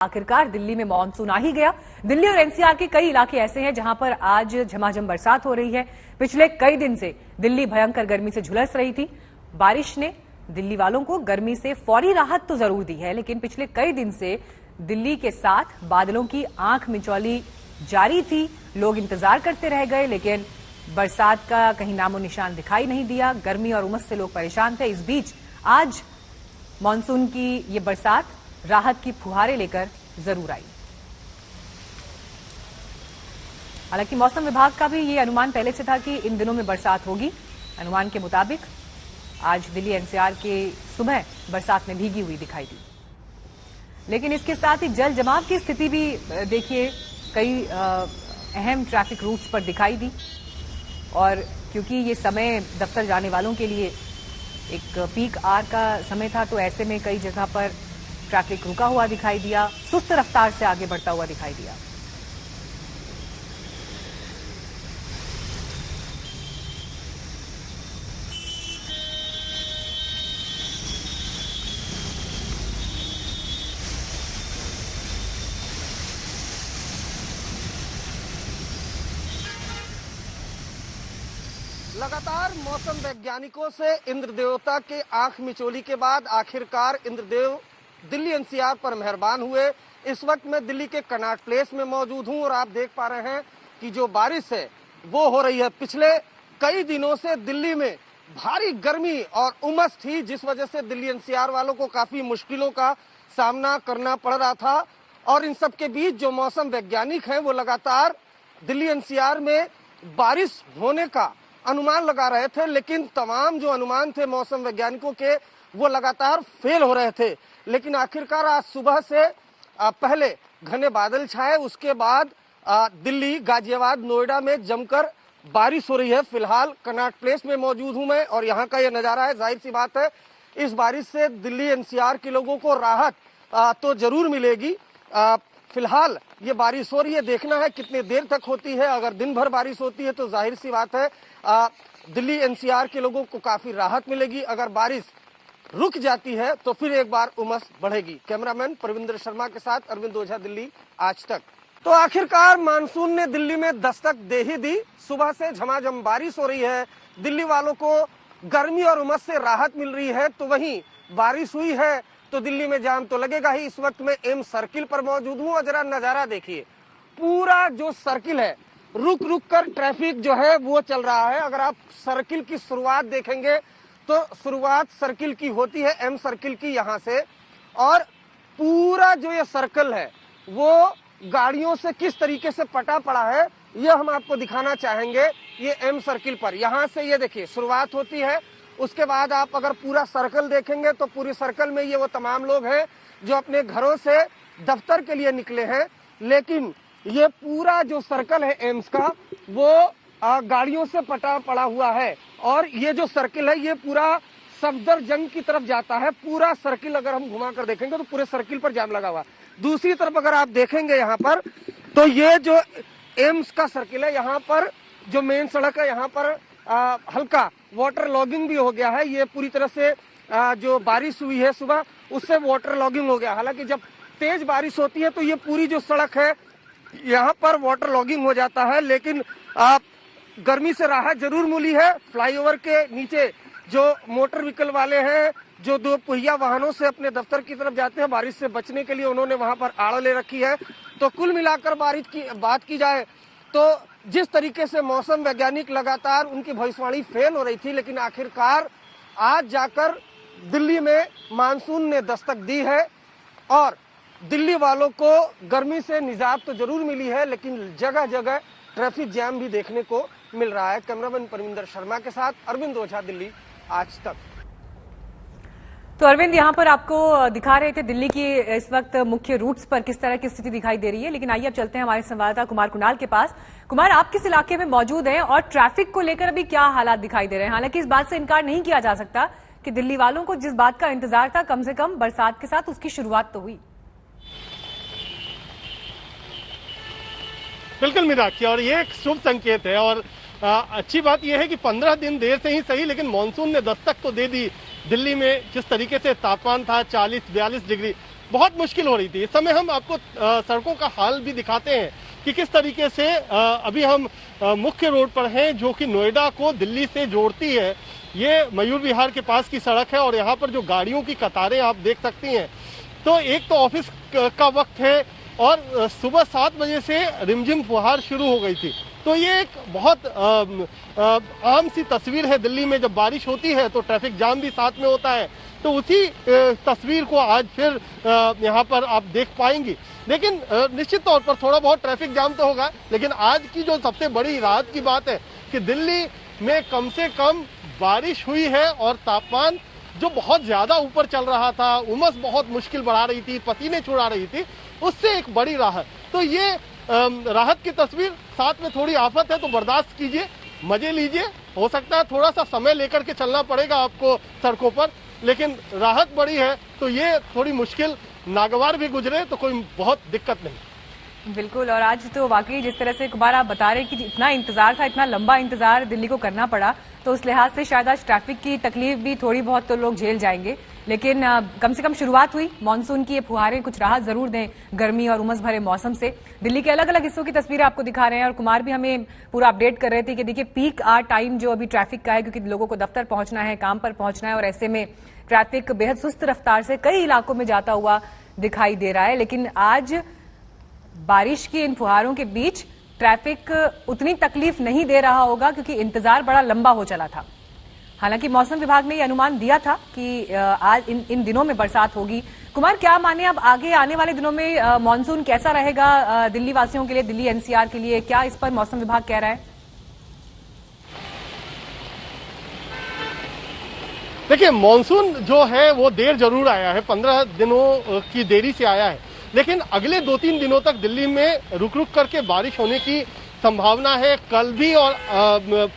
आखिरकार दिल्ली में मानसून आ ही गया। दिल्ली और एनसीआर के कई इलाके ऐसे हैं जहां पर आज झमाझम बरसात हो रही है। पिछले कई दिन से दिल्ली भयंकर गर्मी से झुलस रही थी। बारिश ने दिल्ली वालों को गर्मी से फौरी राहत तो जरूर दी है, लेकिन पिछले कई दिन से दिल्ली के साथ बादलों की आंख मिचौली जारी थी। लोग इंतजार करते रह गए, लेकिन बरसात का कहीं नामो निशान दिखाई नहीं दिया। गर्मी और उमस से लोग परेशान थे। इस बीच आज मानसून की ये बरसात राहत की फुहारें लेकर जरूर आई। हालांकि मौसम विभाग का भी ये अनुमान पहले से था कि इन दिनों में बरसात होगी। अनुमान के मुताबिक आज दिल्ली एनसीआर के सुबह बरसात में भीगी हुई दिखाई दी, लेकिन इसके साथ ही जल जमाव की स्थिति भी देखिए कई अहम ट्रैफिक रूट्स पर दिखाई दी। और क्योंकि ये समय दफ्तर जाने वालों के लिए एक पीक आवर का समय था, तो ऐसे में कई जगह पर ट्रैफिक रुका हुआ दिखाई दिया, सुस्त रफ्तार से आगे बढ़ता हुआ दिखाई दिया। लगातार मौसम वैज्ञानिकों से इंद्र देवता के आंख मिचोली के बाद आखिरकार इंद्रदेव दिल्ली एनसीआर पर मेहरबान हुए। इस वक्त मैं दिल्ली के कनॉट प्लेस में मौजूद हूं और आप देख पा रहे हैं कि जो बारिश है वो हो रही है। पिछले कई दिनों से दिल्ली में भारी गर्मी और उमस थी, जिस वजह से दिल्ली एनसीआर वालों को काफी मुश्किलों का सामना करना पड़ रहा था। और इन सब के बीच जो मौसम वैज्ञानिक हैं वो लगातार दिल्ली एनसीआर में बारिश होने का अनुमान लगा रहे थे, लेकिन तमाम जो अनुमान थे मौसम वैज्ञानिकों के वो लगातार फेल हो रहे थे। लेकिन आखिरकार आज सुबह से पहले घने बादल छाए, उसके बाद दिल्ली, गाजियाबाद, नोएडा में जमकर बारिश हो रही है। फिलहाल कनॉट प्लेस में मौजूद हूं मैं और यहाँ का ये नजारा है। जाहिर सी बात है इस बारिश से दिल्ली एनसीआर के लोगों को राहत तो जरूर मिलेगी। फिलहाल ये बारिश हो रही है, देखना है कितनी देर तक होती है। अगर दिन भर बारिश होती है तो जाहिर सी बात है दिल्ली एनसीआर के लोगों को काफी राहत मिलेगी। अगर बारिश रुक जाती है तो फिर एक बार उमस बढ़ेगी। कैमरामैन परविंदर शर्मा के साथ अरविंद ओझा, दिल्ली आज तक। तो आखिरकार मानसून ने दिल्ली में दस्तक दे ही दी। सुबह से झमाझम बारिश हो रही है, दिल्ली वालों को गर्मी और उमस से राहत मिल रही है। तो वहीं बारिश हुई है तो दिल्ली में जाम तो लगेगा ही। इस वक्त मैं एम सर्किल पर मौजूद हूँ और जरा नजारा देखिए, पूरा जो सर्किल है रुक रुक कर ट्रैफिक जो है वो चल रहा है। अगर आप सर्किल की शुरुआत देखेंगे तो शुरुआत सर्किल की होती है एम सर्किल की यहाँ से, और पूरा जो ये सर्कल है वो गाड़ियों से किस तरीके से पटा पड़ा है ये हम आपको दिखाना चाहेंगे। ये एम सर्किल पर यहाँ से ये देखिए शुरुआत होती है। उसके बाद आप अगर पूरा सर्कल देखेंगे तो पूरी सर्कल में ये वो तमाम लोग हैं जो अपने घरों से दफ्तर के लिए निकले हैं, लेकिन ये पूरा जो सर्कल है एम्स का वो गाड़ियों से पटा पड़ा हुआ है। और ये जो सर्किल है ये पूरा सफदरजंग की तरफ जाता है। पूरा सर्किल अगर हम घुमा कर देखेंगे तो पूरे सर्किल पर जाम लगा हुआ। दूसरी तरफ अगर आप देखेंगे यहाँ पर तो ये जो एम्स का सर्किल है, यहाँ पर जो मेन सड़क है यहाँ पर हल्का वाटर लॉगिंग भी हो गया है। ये पूरी तरह से जो बारिश हुई है सुबह उससे वाटर लॉगिंग हो गया। हालांकि जब तेज बारिश होती है तो ये पूरी जो सड़क है यहाँ पर वाटर लॉगिंग हो जाता है, लेकिन गर्मी से राहत जरूर मिली है। फ्लाईओवर के नीचे जो मोटर व्हीकल वाले हैं, जो दो पहिया वाहनों से अपने दफ्तर की तरफ जाते हैं, बारिश से बचने के लिए उन्होंने वहां पर आड़ ले रखी है। तो कुल मिलाकर बारिश की बात की जाए तो जिस तरीके से मौसम वैज्ञानिक लगातार उनकी भविष्यवाणी फेल हो रही थी, लेकिन आखिरकार आज जाकर दिल्ली में मानसून ने दस्तक दी है और दिल्ली वालों को गर्मी से निजात तो जरूर मिली है, लेकिन जगह जगह ट्रैफिक जैम भी देखने को मिल रहा है। कैमरामैन परविंदर शर्मा के साथ अरविंद ओझा, दिल्ली आज तक। तो अरविंद, यहाँ पर आपको दिखा रहे थे दिल्ली की इस वक्त मुख्य रूट्स पर किस तरह की स्थिति दिखाई दे रही है, लेकिन आइए अब चलते हैं हमारे संवाददाता कुमार कुणाल के पास। कुमार, आप किस इलाके में मौजूद हैं और ट्रैफिक को लेकर अभी क्या हालात दिखाई दे रहे हैं? हालांकि इस बात से इनकार नहीं किया जा सकता कि दिल्ली वालों को जिस बात का इंतजार था, कम से कम बरसात के साथ उसकी शुरुआत तो हुई। बिल्कुल मीनाक्षी, और ये एक शुभ संकेत है। और अच्छी बात यह है कि 15 दिन देर से ही सही, लेकिन मानसून ने दस्तक तो दे दी। दिल्ली में जिस तरीके से तापमान था 40-42 डिग्री, बहुत मुश्किल हो रही थी। इस समय हम आपको सड़कों का हाल भी दिखाते हैं कि किस तरीके से अभी हम मुख्य रोड पर हैं जो कि नोएडा को दिल्ली से जोड़ती है। ये मयूर विहार के पास की सड़क है और यहाँ पर जो गाड़ियों की कतारें आप देख सकती हैं। तो एक तो ऑफिस का वक्त है और सुबह 7 बजे से रिमझिम फुहार शुरू हो गई थी। तो ये एक बहुत आम सी तस्वीर है दिल्ली में, जब बारिश होती है तो ट्रैफिक जाम भी साथ में होता है। तो उसी तस्वीर को आज फिर यहाँ पर आप देख पाएंगी। लेकिन निश्चित तौर पर थोड़ा बहुत ट्रैफिक जाम तो होगा, लेकिन आज की जो सबसे बड़ी राहत की बात है कि दिल्ली में कम से कम बारिश हुई है और तापमान जो बहुत ज्यादा ऊपर चल रहा था, उमस बहुत मुश्किल बढ़ा रही थी, पसीने छुड़ा रही थी, उससे एक बड़ी राहत। तो ये राहत की तस्वीर, साथ में थोड़ी आफत है तो बर्दाश्त कीजिए, मजे लीजिए। हो सकता है थोड़ा सा समय लेकर के चलना पड़ेगा आपको सड़कों पर, लेकिन राहत बड़ी है। तो ये थोड़ी मुश्किल नागवार भी गुजरे तो कोई बहुत दिक्कत नहीं। बिल्कुल। और आज तो वाकई जिस तरह से कुमार आप बता रहे हैं कि इतना इंतजार था, इतना लंबा इंतजार दिल्ली को करना पड़ा, तो उस लिहाज से शायद आज ट्रैफिक की तकलीफ भी थोड़ी बहुत तो लोग झेल जाएंगे। लेकिन कम से कम शुरुआत हुई। मानसून की ये फुहारें कुछ राहत जरूर दें गर्मी और उमस भरे मौसम से। दिल्ली के अलग अलग हिस्सों की तस्वीरें आपको दिखा रहे हैं और कुमार भी हमें पूरा अपडेट कर रहे थे कि देखिए पीक आवर टाइम जो अभी ट्रैफिक का है, क्योंकि लोगों को दफ्तर पहुंचना है, काम पर पहुंचना है और ऐसे में ट्रैफिक बेहद सुस्त रफ्तार से कई इलाकों में जाता हुआ दिखाई दे रहा है। लेकिन आज बारिश की इन फुहारों के बीच ट्रैफिक उतनी तकलीफ नहीं दे रहा होगा क्योंकि इंतजार बड़ा लंबा हो चला था। हालांकि मौसम विभाग ने यह अनुमान दिया था कि आज इन दिनों में बरसात होगी। कुमार, क्या माने अब आगे आने वाले दिनों में मानसून कैसा रहेगा दिल्ली वासियों के लिए, दिल्ली एनसीआर के लिए, क्या इस पर मौसम विभाग कह रहा है? देखिए, मानसून जो है वो देर जरूर आया है, 15 दिनों की देरी से आया है, लेकिन अगले 2-3 दिनों तक दिल्ली में रुक रुक करके बारिश होने की संभावना है। कल भी और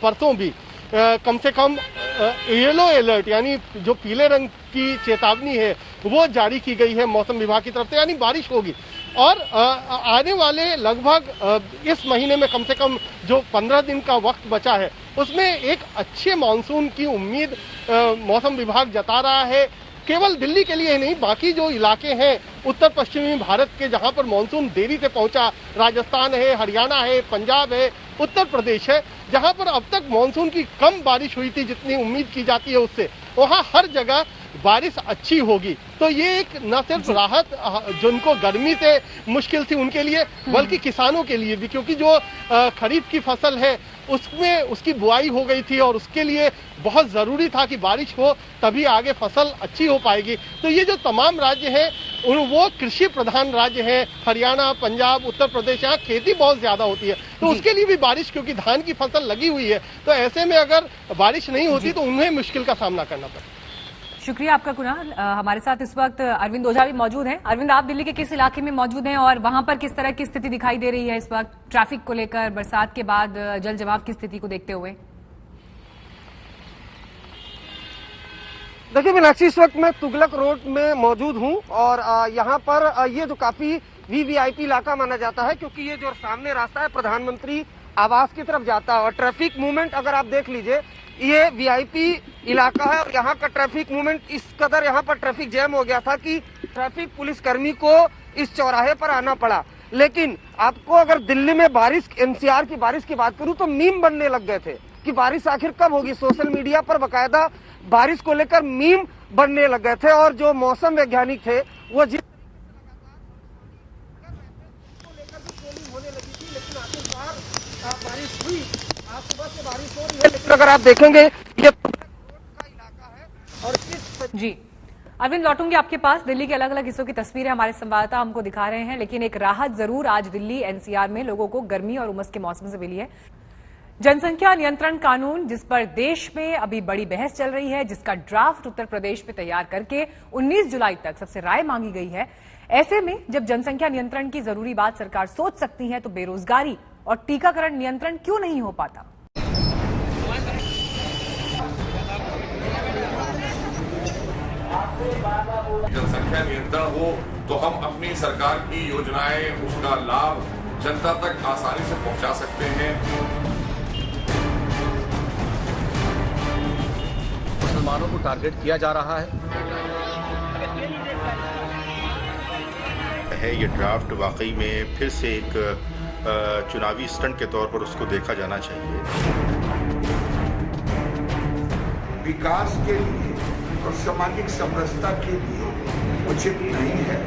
परसों भी कम से कम येलो अलर्ट यानी जो पीले रंग की चेतावनी है वो जारी की गई है मौसम विभाग की तरफ से, यानी बारिश होगी। और आने वाले लगभग इस महीने में कम से कम जो 15 दिन का वक्त बचा है उसमें एक अच्छे मानसून की उम्मीद मौसम विभाग जता रहा है। केवल दिल्ली के लिए नहीं, बाकी जो इलाके हैं उत्तर पश्चिमी भारत के जहां पर मानसून देरी से पहुंचा, राजस्थान है, हरियाणा है, पंजाब है, उत्तर प्रदेश है, जहां पर अब तक मानसून की कम बारिश हुई थी जितनी उम्मीद की जाती है उससे, वहां हर जगह बारिश अच्छी होगी। तो ये एक न सिर्फ राहत जिनको गर्मी से मुश्किल थी उनके लिए, बल्कि किसानों के लिए भी, क्योंकि जो खरीफ की फसल है उसमें उसकी बुआई हो गई थी और उसके लिए बहुत जरूरी था कि बारिश हो, तभी आगे फसल अच्छी हो पाएगी। तो ये जो तमाम राज्य हैं वो कृषि प्रधान राज्य हैं, हरियाणा, पंजाब, उत्तर प्रदेश, यहाँ खेती बहुत ज्यादा होती है, तो उसके लिए भी बारिश, क्योंकि धान की फसल लगी हुई है, तो ऐसे में अगर बारिश नहीं होती तो उन्हें मुश्किल का सामना करना पड़ता। शुक्रिया आपका कुणाल। हमारे साथ इस वक्त अरविंद ओझा भी मौजूद हैं। अरविंद, आप दिल्ली के किस इलाके में मौजूद हैं और वहां पर किस तरह की स्थिति दिखाई दे रही है इस वक्त ट्रैफिक को लेकर, बरसात के बाद जल जमाव की स्थिति को देखते हुए? देखिए मीनाक्षी, इस वक्त मैं तुगलक रोड में मौजूद हूं और यहाँ पर ये जो काफी वीवीआईपी इलाका माना जाता है, क्योंकि ये जो सामने रास्ता है प्रधानमंत्री आवास की तरफ जाता है और ट्रैफिक मूवमेंट अगर आप देख लीजिए, ये वीआईपी इलाका है और यहाँ का ट्रैफिक मूवमेंट इस कदर यहाँ पर ट्रैफिक जैम हो गया था कि ट्रैफिक पुलिसकर्मी को इस चौराहे पर आना पड़ा। लेकिन आपको अगर दिल्ली में बारिश, एनसीआर की बारिश की बात करूं तो मीम बनने लग गए थे कि बारिश आखिर कब होगी। सोशल मीडिया पर बकायदा बारिश को लेकर मीम बनने लग गए थे और जो मौसम वैज्ञानिक थे वो जिस होने लगी थी, लेकिन आखिरकार बारिश हुई। आज सुबह से बारिश हो रही है, लेकिन अगर आप देखेंगे ये का इलाका है और इस जी अरविंद, लौटूंगी आपके पास। दिल्ली के अलग अलग हिस्सों की तस्वीरें हमारे संवाददाता हमको दिखा रहे हैं, लेकिन एक राहत जरूर आज दिल्ली एनसीआर में लोगों को गर्मी और उमस के मौसम से मिली है। जनसंख्या नियंत्रण कानून, जिस पर देश में अभी बड़ी बहस चल रही है, जिसका ड्राफ्ट उत्तर प्रदेश में तैयार करके 19 जुलाई तक सबसे राय मांगी गई है। ऐसे में जब जनसंख्या नियंत्रण की जरूरी बात सरकार सोच सकती है तो बेरोजगारी और टीकाकरण नियंत्रण क्यों नहीं हो पाता? जनसंख्या नियंत्रण हो तो हम अपनी सरकार की योजनाएं, उसका लाभ जनता तक आसानी से पहुंचा सकते हैं। मुसलमानों को टारगेट किया जा रहा है। है ये ड्राफ्ट वाकई में फिर से एक चुनावी स्टंट के तौर पर उसको देखा जाना चाहिए। विकास के लिए और सामाजिक समरसता के लिए उचित नहीं है।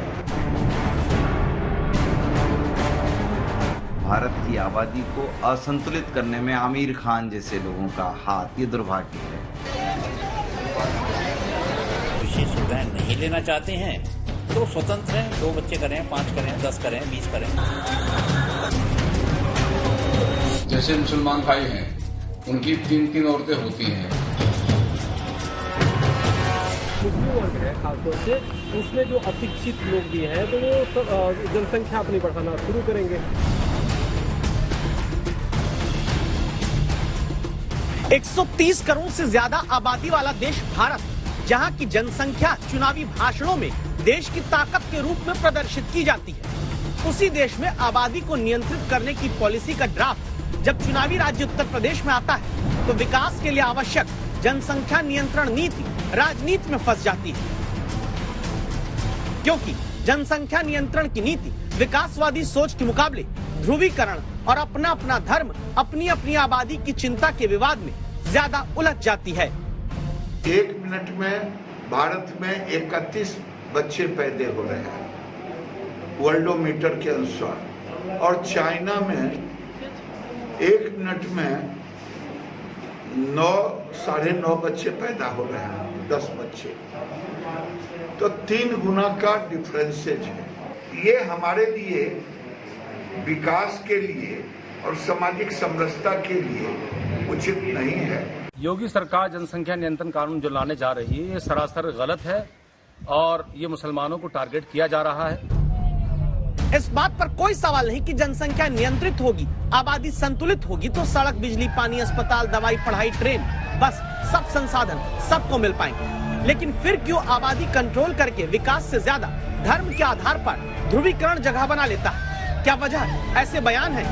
भारत की आबादी को असंतुलित करने में आमिर खान जैसे लोगों का हाथ, ये दुर्भाग्य है। विशेष सुविधाएं नहीं लेना चाहते हैं तो स्वतंत्र हैं, 2 बच्चे करें, 5 करें, 10 करें, 20 करें। जैसे मुसलमान भाई हैं उनकी 3 औरतें होती हैं। मुस्लिम वर्ग है खासतौर से, उसमें जो अशिक्षित लोग भी हैं तो वो जनसंख्या अपनी बढ़ाना शुरू करेंगे। 130 करोड़ से ज्यादा आबादी वाला देश भारत, जहां की जनसंख्या चुनावी भाषणों में देश की ताकत के रूप में प्रदर्शित की जाती है, उसी देश में आबादी को नियंत्रित करने की पॉलिसी का ड्राफ्ट जब चुनावी राज्य उत्तर प्रदेश में आता है तो विकास के लिए आवश्यक जनसंख्या नियंत्रण नीति राजनीति में फंस जाती है, क्योंकि जनसंख्या नियंत्रण की नीति विकासवादी सोच के मुकाबले ध्रुवीकरण और अपना अपना धर्म, अपनी अपनी आबादी की चिंता के विवाद में ज्यादा उलझ जाती है। 1 मिनट में भारत में 31 बच्चे पैदा हो रहे हैं वर्ल्डोमीटर के अनुसार, और चाइना में 1 मिनट में 9 साढ़े 9 बच्चे पैदा हो रहे हैं, 10 बच्चे, तो 3 गुना का डिफरेंसेज है। ये हमारे लिए विकास के लिए और सामाजिक समरसता के लिए उचित नहीं है। योगी सरकार जनसंख्या नियंत्रण कानून जो लाने जा रही है ये सरासर गलत है और ये मुसलमानों को टारगेट किया जा रहा है। इस बात पर कोई सवाल नहीं कि जनसंख्या नियंत्रित होगी, आबादी संतुलित होगी तो सड़क, बिजली, पानी, अस्पताल, दवाई, पढ़ाई, ट्रेन, बस सब संसाधन सबको मिल पाएंगे। लेकिन फिर क्यों आबादी कंट्रोल करके विकास से ज्यादा धर्म के आधार पर ध्रुवीकरण जगह बना लेता है? क्या वजह ऐसे बयान है?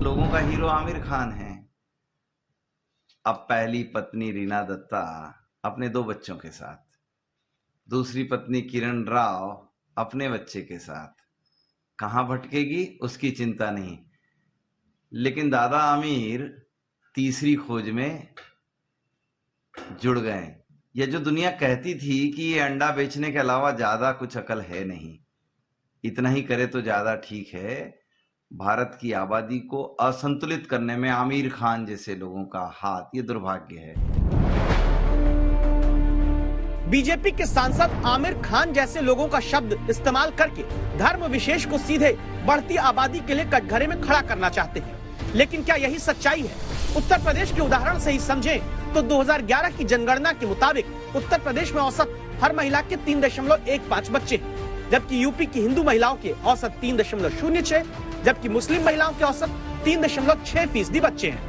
लोगों का हीरो आमिर खान है। अब पहली पत्नी रीना दत्ता अपने 2 बच्चों के साथ, दूसरी पत्नी किरण राव अपने बच्चे के साथ, कहां भटकेगी उसकी चिंता नहीं, लेकिन दादा आमिर तीसरी खोज में जुड़ गए। यह जो दुनिया कहती थी कि ये अंडा बेचने के अलावा ज्यादा कुछ अकल है नहीं, इतना ही करे तो ज्यादा ठीक है। भारत की आबादी को असंतुलित करने में आमिर खान जैसे लोगों का हाथ, ये दुर्भाग्य है। बीजेपी के सांसद आमिर खान जैसे लोगों का शब्द इस्तेमाल करके धर्म विशेष को सीधे बढ़ती आबादी के लिए कटघरे में खड़ा करना चाहते हैं, लेकिन क्या यही सच्चाई है? उत्तर प्रदेश के उदाहरण से ही समझें तो 2011 की जनगणना के मुताबिक उत्तर प्रदेश में औसत हर महिला के 3.15 बच्चे, जबकि यूपी की हिंदू महिलाओं के औसत 3.06, जबकि मुस्लिम महिलाओं के औसत 3.6% बच्चे हैं।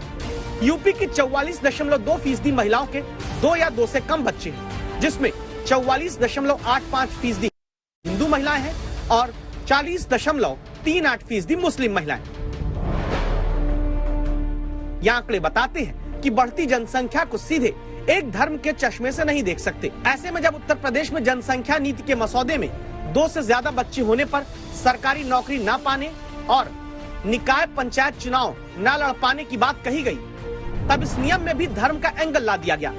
यूपी की 44.2% महिलाओं के 2 या 2 से कम बच्चे हैं, जिसमें 44.85% हिंदू महिलाएं हैं और 40.38% मुस्लिम महिलाएं। ये आंकड़े बताते हैं कि बढ़ती जनसंख्या को सीधे एक धर्म के चश्मे से नहीं देख सकते। ऐसे में जब उत्तर प्रदेश में जनसंख्या नीति के मसौदे में 2 से ज्यादा बच्चे होने पर सरकारी नौकरी न पाने और निकाय पंचायत चुनाव न लड़ पाने की बात कही गई, तब इस नियम में भी धर्म का एंगल ला दिया गया।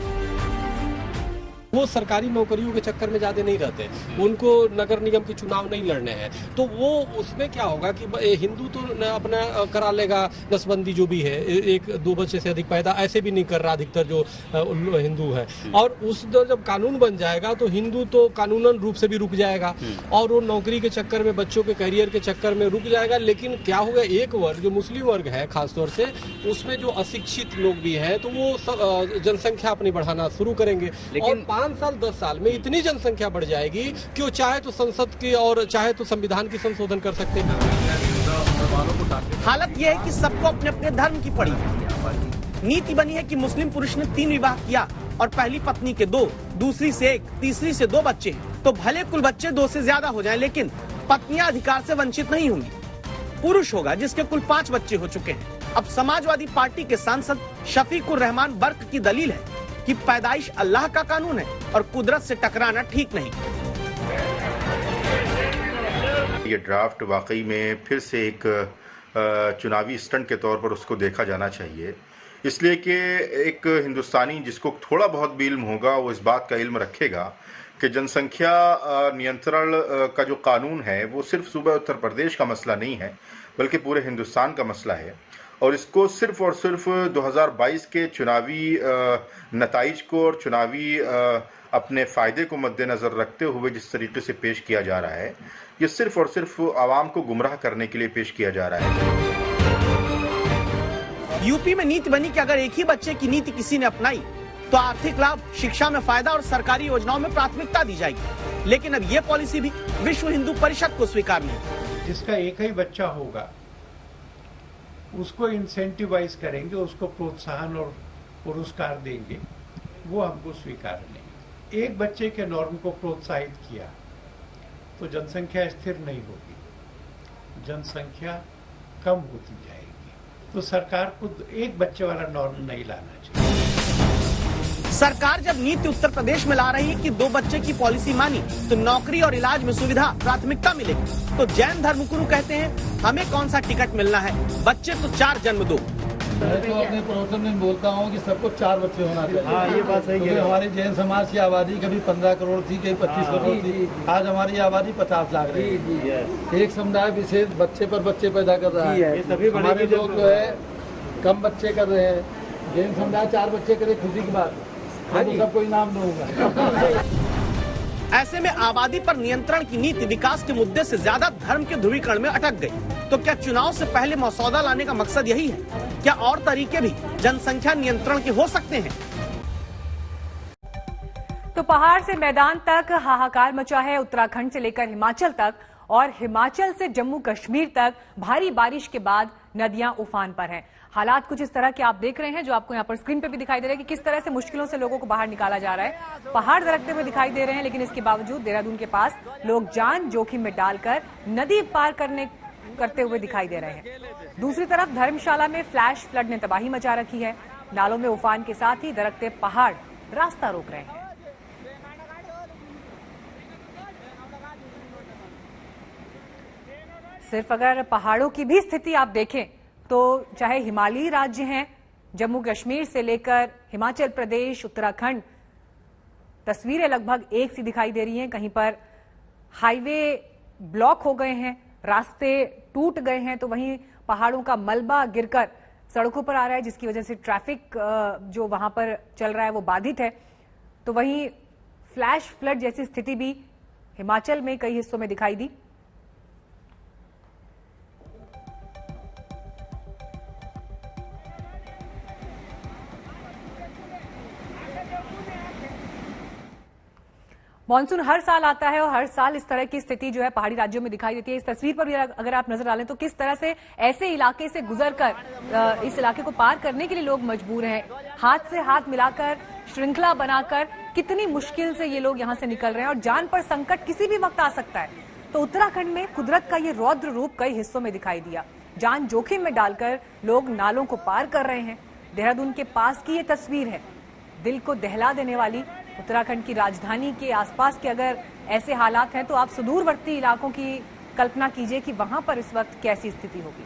वो सरकारी नौकरियों के चक्कर में ज्यादा नहीं रहते, उनको नगर निगम के चुनाव नहीं लड़ने हैं, तो वो उसमें क्या होगा कि हिंदू तो अपना करा लेगा नसबंदी जो भी है, 1-2 बच्चे से अधिक पैदा ऐसे भी नहीं कर रहा अधिकतर जो हिंदू है, और उस जब कानून बन जाएगा तो हिंदू तो कानूनन रूप से भी रुक जाएगा और वो नौकरी के चक्कर में, बच्चों के करियर के चक्कर में रुक जाएगा। लेकिन क्या होगा, एक वर्ग जो मुस्लिम वर्ग है खासतौर से, उसमें जो अशिक्षित लोग भी हैं तो वो जनसंख्या अपनी बढ़ाना शुरू करेंगे, लेकिन 5 साल 10 साल में इतनी जनसंख्या बढ़ जाएगी कि वो चाहे तो संसद की और चाहे तो संविधान की संशोधन कर सकते हैं। हालत यह है कि सबको अपने अपने धर्म की पड़ी है। नीति बनी है कि मुस्लिम पुरुष ने 3 विवाह किया और पहली पत्नी के 2, दूसरी से 1, तीसरी से 2 बच्चे, तो भले कुल बच्चे 2 से ज्यादा हो जाएं, लेकिन पत्नियां अधिकार से वंचित नहीं होंगी। पुरुष होगा जिसके कुल 5 बच्चे हो चुके हैं। अब समाजवादी पार्टी के सांसद शफीकुर रहमान बर्क की दलील है कि पैदाइश अल्लाह का कानून है और कुदरत से टकराना ठीक नहीं। ये ड्राफ्ट वाकई में फिर से एक चुनावी स्टंट के तौर पर उसको देखा जाना चाहिए, इसलिए कि एक हिंदुस्तानी जिसको थोड़ा बहुत भी इल्म होगा वो इस बात का इल्म रखेगा कि जनसंख्या नियंत्रण का जो कानून है वो सिर्फ सूबा उत्तर प्रदेश का मसला नहीं है बल्कि पूरे हिंदुस्तान का मसला है, और इसको सिर्फ और सिर्फ 2022 के चुनावी नताइज को और चुनावी अपने फ़ायदे को मद्देनज़र रखते हुए जिस तरीके से पेश किया जा रहा है, ये सिर्फ और सिर्फ आवाम को गुमराह करने के लिए पेश किया जा रहा है। यूपी में नीति बनी कि अगर एक ही बच्चे की नीति किसी ने अपनाई तो आर्थिक लाभ, शिक्षा में फायदा और सरकारी योजनाओं में प्राथमिकता दी जाएगी, लेकिन अब ये पॉलिसी भी विश्व हिंदू परिषद को स्वीकार नहीं। जिसका एक ही बच्चा होगा उसको इंसेंटिवाइज करेंगे, उसको प्रोत्साहन और पुरस्कार देंगे, वो हमको स्वीकार नहीं। एक बच्चे के नॉर्म को प्रोत्साहित किया तो जनसंख्या स्थिर नहीं होगी, जनसंख्या कम होती जाएगी। तो सरकार को एक बच्चे वाला नॉर्म नहीं लाना चाहिए। सरकार जब नीति उत्तर प्रदेश में ला रही है कि 2 बच्चे की पॉलिसी मानी तो नौकरी और इलाज में सुविधा प्राथमिकता मिलेगी, तो जैन धर्मगुरु कहते हैं हमें कौन सा टिकट मिलना है, बच्चे तो 4 जन्म दो। मैं तो अपने प्रवचन में बोलता हूँ कि सबको 4 बच्चे होना चाहिए। हाँ, ये बात सही है। हमारी जैन समाज की आबादी कभी 15 करोड़ थी, कभी 25 करोड़ थी, आज हमारी आबादी 50 लाख रही है। एक समुदाय विशेष बच्चे पर बच्चे पैदा कर रहा है। हमारे लोग जो है कम बच्चे कर रहे हैं, जैन समुदाय 4 बच्चे करे, खुशी की बात, मैं तो सबको इनाम दूंगा। ऐसे में आबादी पर नियंत्रण की नीति विकास के मुद्दे से ज्यादा धर्म के ध्रुवीकरण में अटक गई। तो क्या चुनाव से पहले मसौदा लाने का मकसद यही है? क्या और तरीके भी जनसंख्या नियंत्रण के हो सकते हैं? तो पहाड़ से मैदान तक हाहाकार मचा है। उत्तराखंड से लेकर हिमाचल तक और हिमाचल से जम्मू कश्मीर तक भारी बारिश के बाद नदियां उफान पर हैं। हालात कुछ इस तरह के आप देख रहे हैं, जो आपको यहाँ पर स्क्रीन पे भी दिखाई दे रहा है कि किस तरह से मुश्किलों से लोगों को बाहर निकाला जा रहा है। पहाड़ दरकते हुए दिखाई दे रहे हैं, लेकिन इसके बावजूद देहरादून के पास लोग जान जोखिम में डालकर नदी पार करते हुए दिखाई दे रहे हैं। दूसरी तरफ धर्मशाला में फ्लैश फ्लड ने तबाही मचा रखी है। नालों में उफान के साथ ही दरकते पहाड़ रास्ता रोक रहे हैं। सिर्फ अगर पहाड़ों की भी स्थिति आप देखें तो चाहे हिमालयी राज्य हैं, जम्मू कश्मीर से लेकर हिमाचल प्रदेश, उत्तराखंड, तस्वीरें लगभग एक सी दिखाई दे रही हैं। कहीं पर हाईवे ब्लॉक हो गए हैं, रास्ते टूट गए हैं, तो वहीं पहाड़ों का मलबा गिरकर सड़कों पर आ रहा है, जिसकी वजह से ट्रैफिक जो वहां पर चल रहा है वो बाधित है। तो वहीं फ्लैश फ्लड जैसी स्थिति भी हिमाचल में कई हिस्सों में दिखाई दी। मॉनसून हर साल आता है और हर साल इस तरह की स्थिति जो है पहाड़ी राज्यों में दिखाई देती है। इस तस्वीर पर भी अगर आप नजर डालें तो किस तरह से ऐसे इलाके से गुजरकर इस इलाके को पार करने के लिए लोग मजबूर हैं। हाथ से हाथ मिलाकर, श्रृंखला बनाकर कितनी मुश्किल से ये लोग यहां से निकल रहे हैं और जान पर संकट किसी भी वक्त आ सकता है। तो उत्तराखंड में कुदरत का ये रौद्र रूप कई हिस्सों में दिखाई दिया। जान जोखिम में डालकर लोग नालों को पार कर रहे हैं। देहरादून के पास की ये तस्वीर है, दिल को दहला देने वाली। उत्तराखंड की राजधानी के आसपास के अगर ऐसे हालात हैं तो आप सुदूरवर्ती इलाकों की कल्पना कीजिए कि वहां पर इस वक्त कैसी स्थिति होगी।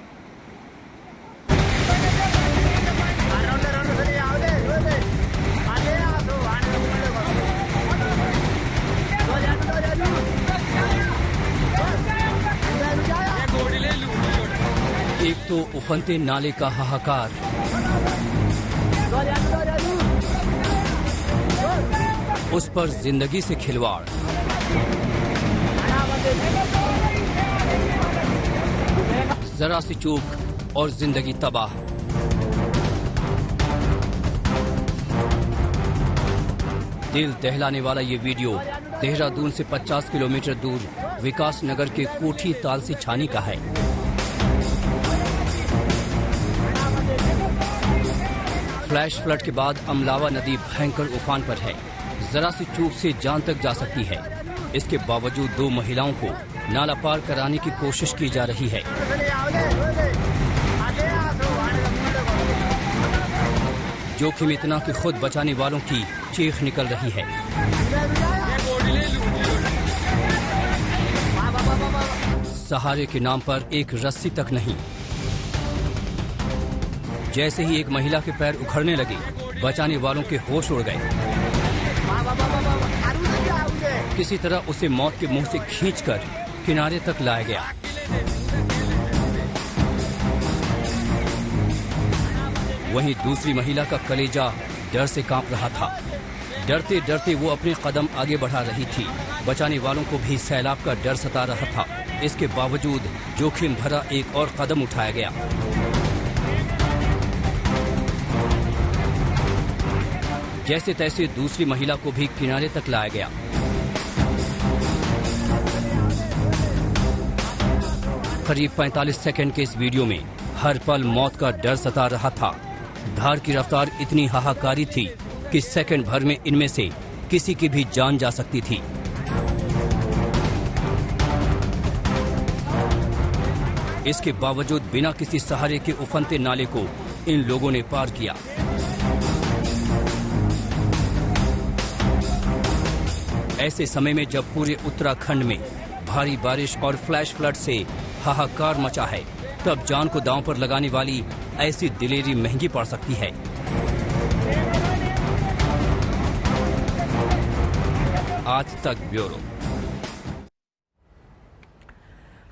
एक तो उफनते नाले का हाहाकार, उस पर जिंदगी से खिलवाड़, जरा सी चूक और जिंदगी तबाह। दिल दहलाने वाला ये वीडियो देहरादून से 50 किलोमीटर दूर विकास नगर के कोठी ताल से छानी का है। फ्लैश फ्लड के बाद अमलावा नदी भयंकर उफान पर है। जरा सी चूक से जान तक जा सकती है। इसके बावजूद 2 महिलाओं को नाला पार कराने की कोशिश की जा रही है। जोखिम इतना कि खुद बचाने वालों की चीख निकल रही है। सहारे के नाम पर एक रस्सी तक नहीं। जैसे ही एक महिला के पैर उखड़ने लगे, बचाने वालों के होश उड़ गए। किसी तरह उसे मौत के मुंह से खींचकर किनारे तक लाया गया। वहीं दूसरी महिला का कलेजा डर से कांप रहा था। डरते डरते वो अपने कदम आगे बढ़ा रही थी। बचाने वालों को भी सैलाब का डर सता रहा था। इसके बावजूद जोखिम भरा एक और कदम उठाया गया। जैसे तैसे दूसरी महिला को भी किनारे तक लाया गया। करीब 45 सेकंड के इस वीडियो में हर पल मौत का डर सता रहा था। धार की रफ्तार इतनी हाहाकारी थी कि सेकंड भर में इनमें से किसी की भी जान जा सकती थी। इसके बावजूद बिना किसी सहारे के उफनते नाले को इन लोगों ने पार किया। ऐसे समय में जब पूरे उत्तराखंड में भारी बारिश और फ्लैश फ्लड से हाहाकार मचा है, तब जान को दांव पर लगाने वाली ऐसी दिलेरी महंगी पड़ सकती है। आज तक ब्यूरो।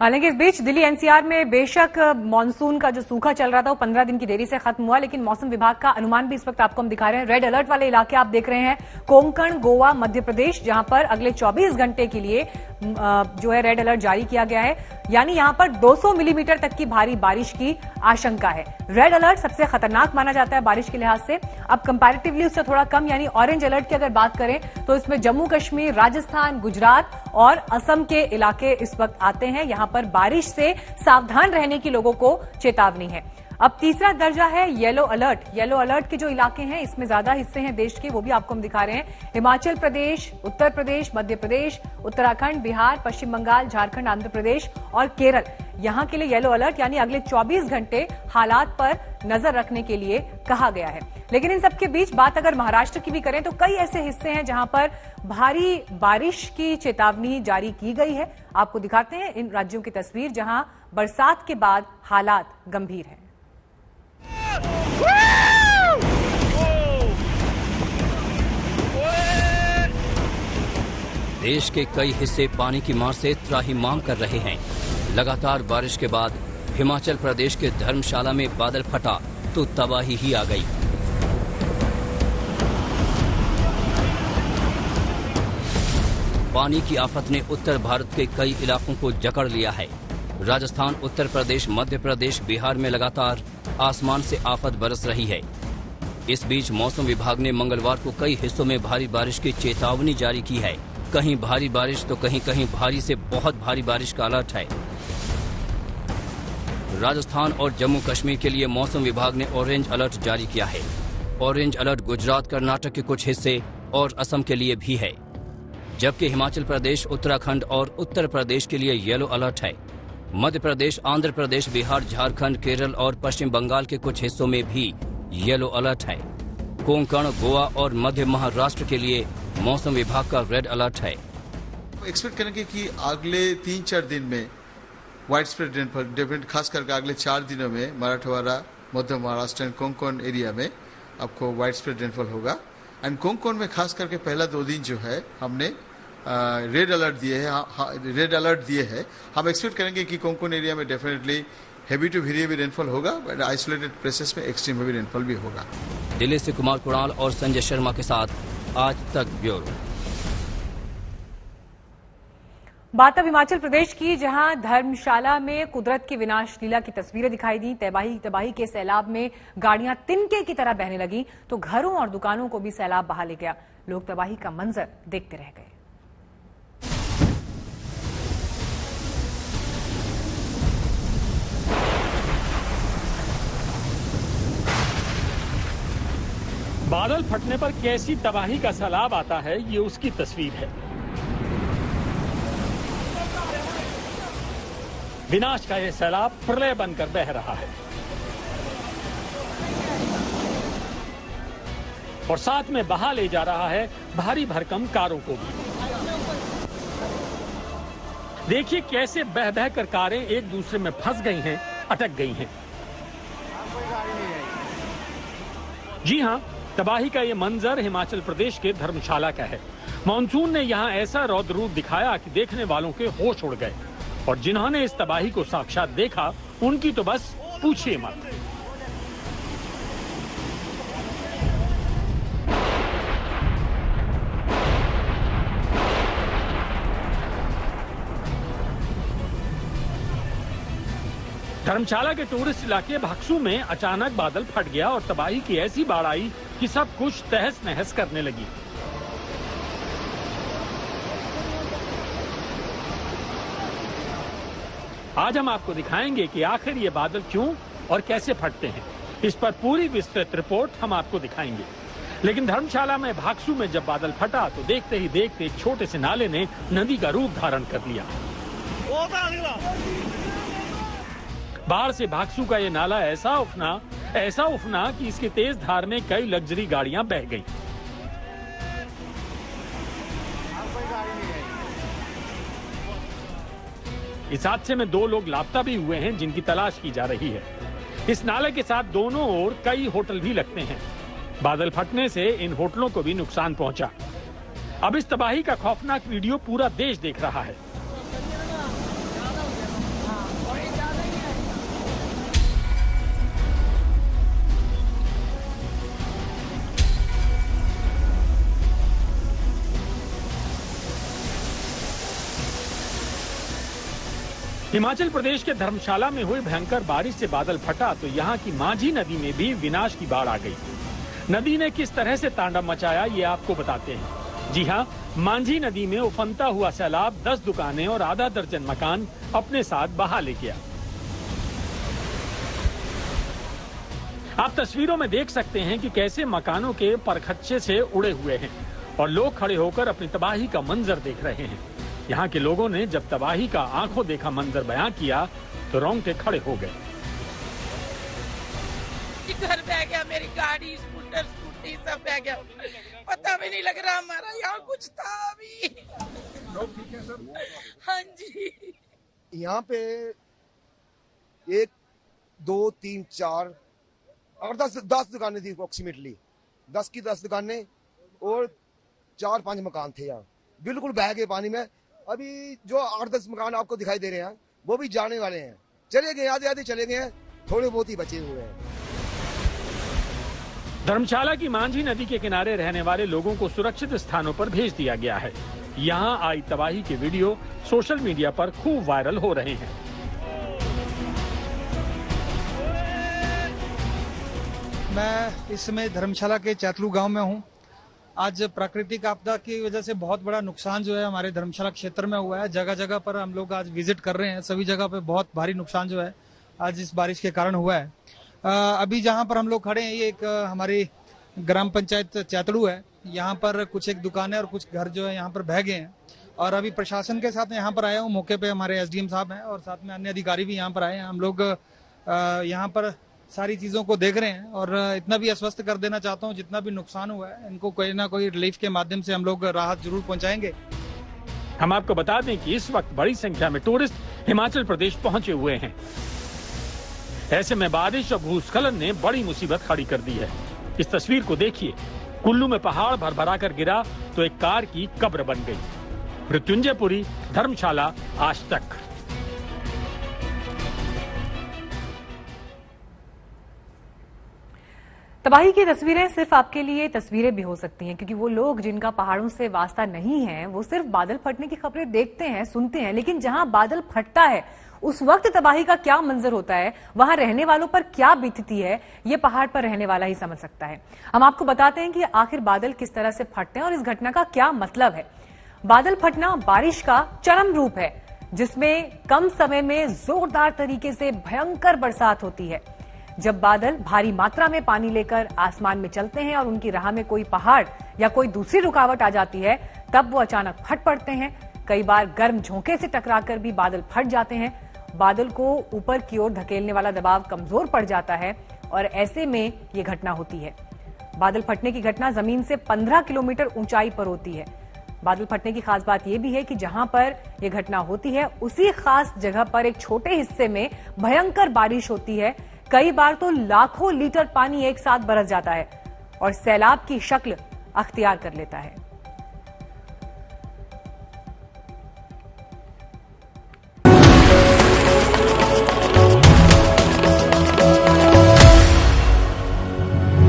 हालांकि इस बीच दिल्ली एनसीआर में बेशक मानसून का जो सूखा चल रहा था वो 15 दिन की देरी से खत्म हुआ, लेकिन मौसम विभाग का अनुमान भी इस वक्त आपको हम दिखा रहे हैं। रेड अलर्ट वाले इलाके आप देख रहे हैं, कोंकण, गोवा, मध्य प्रदेश, जहां पर अगले 24 घंटे के लिए जो है रेड अलर्ट जारी किया गया है। यानी यहां पर 200 मिलीमीटर तक की भारी बारिश की आशंका है। रेड अलर्ट सबसे खतरनाक माना जाता है बारिश के लिहाज से। अब कंपैरेटिवली उससे थोड़ा कम यानी ऑरेंज अलर्ट की अगर बात करें तो इसमें जम्मू कश्मीर, राजस्थान, गुजरात और असम के इलाके इस वक्त आते हैं। यहां पर बारिश से सावधान रहने की लोगों को चेतावनी है। अब तीसरा दर्जा है येलो अलर्ट। येलो अलर्ट के जो इलाके हैं इसमें ज्यादा हिस्से हैं देश के, वो भी आपको हम दिखा रहे हैं। हिमाचल प्रदेश, उत्तर प्रदेश, मध्य प्रदेश, उत्तराखंड, बिहार, पश्चिम बंगाल, झारखंड, आंध्र प्रदेश और केरल, यहां के लिए येलो अलर्ट यानी अगले 24 घंटे हालात पर नजर रखने के लिए कहा गया है। लेकिन इन सबके बीच बात अगर महाराष्ट्र की भी करें तो कई ऐसे हिस्से हैं जहां पर भारी बारिश की चेतावनी जारी की गई है। आपको दिखाते हैं इन राज्यों की तस्वीर जहां बरसात के बाद हालात गंभीर हैं। देश के कई हिस्से पानी की मार से त्राहिमाम कर रहे हैं। लगातार बारिश के बाद हिमाचल प्रदेश के धर्मशाला में बादल फटा तो तबाही ही आ गई। पानी की आफत ने उत्तर भारत के कई इलाकों को जकड़ लिया है। राजस्थान, उत्तर प्रदेश, मध्य प्रदेश, बिहार में लगातार आसमान से आफत बरस रही है। इस बीच मौसम विभाग ने मंगलवार को कई हिस्सों में भारी बारिश की चेतावनी जारी की है। कहीं भारी बारिश तो कहीं कहीं भारी से बहुत भारी बारिश का अलर्ट है। राजस्थान और जम्मू कश्मीर के लिए मौसम विभाग ने ऑरेंज अलर्ट जारी किया है। ऑरेंज अलर्ट गुजरात, कर्नाटक के कुछ हिस्से और असम के लिए भी है, जबकि हिमाचल प्रदेश, उत्तराखंड और उत्तर प्रदेश के लिए येलो अलर्ट है। मध्य प्रदेश, आंध्र प्रदेश, बिहार, झारखंड, केरल और पश्चिम बंगाल के कुछ हिस्सों में भी येलो अलर्ट है। कोंकण, गोवा और मध्य महाराष्ट्र के लिए मौसम विभाग का रेड अलर्ट है। एक्सपेक्ट करेंगे कि अगले 3-4 दिन में वाइड स्प्रेड रेनफॉल, डेफिनेट खास करके अगले 4 दिनों में मराठवाड़ा, मध्य महाराष्ट्र एंड कोंकण एरिया में आपको वाइड स्प्रेड रेनफॉल होगा। एंड कोंकण में खास करके पहला 2 दिन जो है हमने रेड अलर्ट दिए हैं। हम एक्सपेक्ट करेंगे कि कोंकण एरिया में definitely heavy to very heavy rainfall होगा, बट आइसोलेटेड प्लेसेस में एक्सट्रीम हेवी रेनफॉल भी होगा। दिल्ली से कुमार कुणाल और संजय शर्मा के साथ आज तक ब्यूरो। बात अब हिमाचल प्रदेश की, जहां धर्मशाला में कुदरत की विनाश लीला की तस्वीरें दिखाई दी। तबाही के सैलाब में गाड़ियां तिनके की तरह बहने लगी तो घरों और दुकानों को भी सैलाब बहा ले गया। लोग तबाही का मंजर देखते रह गए। बादल फटने पर कैसी तबाही का सैलाब आता है, ये उसकी तस्वीर है। विनाश का यह सैलाब प्रलय बनकर बह रहा है और साथ में बहा ले जा रहा है भारी भरकम कारों को भी। देखिए कैसे बह बह कर कारें एक दूसरे में फंस गई हैं, अटक गई हैं। जी हां, तबाही का ये मंजर हिमाचल प्रदेश के धर्मशाला का है। मानसून ने यहाँ ऐसा रौद्र रूप दिखाया कि देखने वालों के होश उड़ गए, और जिन्होंने इस तबाही को साक्षात देखा उनकी तो बस पूछिए मत। धर्मशाला के टूरिस्ट इलाके भागसू में अचानक बादल फट गया और तबाही की ऐसी बाढ़ आई कि सब कुछ तहस नहस करने लगी। आज हम आपको दिखाएंगे कि आखिर ये बादल क्यों और कैसे फटते हैं। इस पर पूरी विस्तृत रिपोर्ट हम आपको दिखाएंगे। लेकिन धर्मशाला में भागसू में जब बादल फटा तो देखते ही देखते एक छोटे से नाले ने नदी का रूप धारण कर लिया। बाढ़ से भागसू का ये नाला ऐसा उफना कि इसकी तेज धार में कई लग्जरी गाड़ियां बह गईं। इस हादसे में 2 लोग लापता भी हुए हैं, जिनकी तलाश की जा रही है। इस नाले के साथ दोनों ओर कई होटल भी लगते हैं। बादल फटने से इन होटलों को भी नुकसान पहुंचा। अब इस तबाही का खौफनाक वीडियो पूरा देश देख रहा है। हिमाचल प्रदेश के धर्मशाला में हुई भयंकर बारिश से बादल फटा तो यहाँ की मांझी नदी में भी विनाश की बाढ़ आ गई। नदी ने किस तरह से तांडव मचाया ये आपको बताते हैं। जी हाँ, मांझी नदी में उफनता हुआ सैलाब 10 दुकानें और आधा दर्जन मकान अपने साथ बहा ले गया। आप तस्वीरों में देख सकते हैं कि कैसे मकानों के परखच्चे से उड़े हुए हैं और लोग खड़े होकर अपनी तबाही का मंजर देख रहे हैं। यहाँ के लोगों ने जब तबाही का आंखों देखा मंजर बयां किया तो रोंगटे खड़े हो गए। घर बह गया, मेरी गाड़ी, स्कूटर, स्कूटी सब बह गया। पता भी नहीं लग रहा हमारा यहाँ कुछ था अभी। हाँ जी, यहाँ पे 1, 2, 3, 4 और 10 दुकानें थी अप्रोक्सीमेटली। 10 की 10 दुकानें और 4-5 मकान थे यहाँ, बिल्कुल बह गए पानी में। अभी जो 8-10 मकान आपको दिखाई दे रहे हैं वो भी जाने वाले हैं, चले गए, आधे चले गए हैं, थोड़े बहुत ही बचे हुए हैं। धर्मशाला की मांझी नदी के किनारे रहने वाले लोगों को सुरक्षित स्थानों पर भेज दिया गया है। यहाँ आई तबाही के वीडियो सोशल मीडिया पर खूब वायरल हो रहे हैं। मैं इस समय धर्मशाला के चैतलू गांव में हूँ। आज प्राकृतिक आपदा की वजह से बहुत बड़ा नुकसान जो है हमारे धर्मशाला क्षेत्र में हुआ है। जगह जगह पर हम लोग आज विजिट कर रहे हैं, सभी जगह पे बहुत भारी नुकसान जो है आज इस बारिश के कारण हुआ है। अभी जहां पर हम लोग खड़े हैं ये एक हमारी ग्राम पंचायत चैतलू है। यहाँ पर कुछ एक दुकानें और कुछ घर जो है यहाँ पर बह गए हैं और अभी प्रशासन के साथ यहाँ पर आया हूँ। मौके पे हमारे SDM साहब हैं और साथ में अन्य अधिकारी भी यहाँ पर आए हैं। हम लोग यहाँ पर सारी चीजों को देख रहे हैं और इतना भी आश्वस्त कर देना चाहता हूँ जितना भी नुकसान हुआ है इनको कोई ना कोई रिलीफ के माध्यम से हम लोग राहत जरूर पहुंचाएंगे। हम आपको बता दें कि इस वक्त बड़ी संख्या में टूरिस्ट हिमाचल प्रदेश पहुंचे हुए हैं। ऐसे में बारिश और भूस्खलन ने बड़ी मुसीबत खड़ी कर दी है। इस तस्वीर को देखिए, कुल्लू में पहाड़ भरभरा कर गिरा तो एक कार की कब्र बन गई। मृत्युंजय पुरी, धर्मशाला, आज तक। तबाही की तस्वीरें सिर्फ आपके लिए तस्वीरें भी हो सकती हैं, क्योंकि वो लोग जिनका पहाड़ों से वास्ता नहीं है वो सिर्फ बादल फटने की खबरें देखते हैं, सुनते हैं, लेकिन जहां बादल फटता है उस वक्त तबाही का क्या मंजर होता है, वहां रहने वालों पर क्या बीतती है, ये पहाड़ पर रहने वाला ही समझ सकता है। हम आपको बताते हैं कि आखिर बादल किस तरह से फटते हैं और इस घटना का क्या मतलब है। बादल फटना बारिश का चरम रूप है, जिसमें कम समय में जोरदार तरीके से भयंकर बरसात होती है। जब बादल भारी मात्रा में पानी लेकर आसमान में चलते हैं और उनकी राह में कोई पहाड़ या कोई दूसरी रुकावट आ जाती है, तब वो अचानक फट पड़ते हैं। कई बार गर्म झोंके से टकराकर भी बादल फट जाते हैं। बादल को ऊपर की ओर धकेलने वाला दबाव कमजोर पड़ जाता है और ऐसे में ये घटना होती है। बादल फटने की घटना जमीन से 15 किलोमीटर ऊंचाई पर होती है। बादल फटने की खास बात यह भी है कि जहां पर यह घटना होती है उसी खास जगह पर एक छोटे हिस्से में भयंकर बारिश होती है। कई बार तो लाखों लीटर पानी एक साथ बरस जाता है और सैलाब की शक्ल अख्तियार कर लेता है।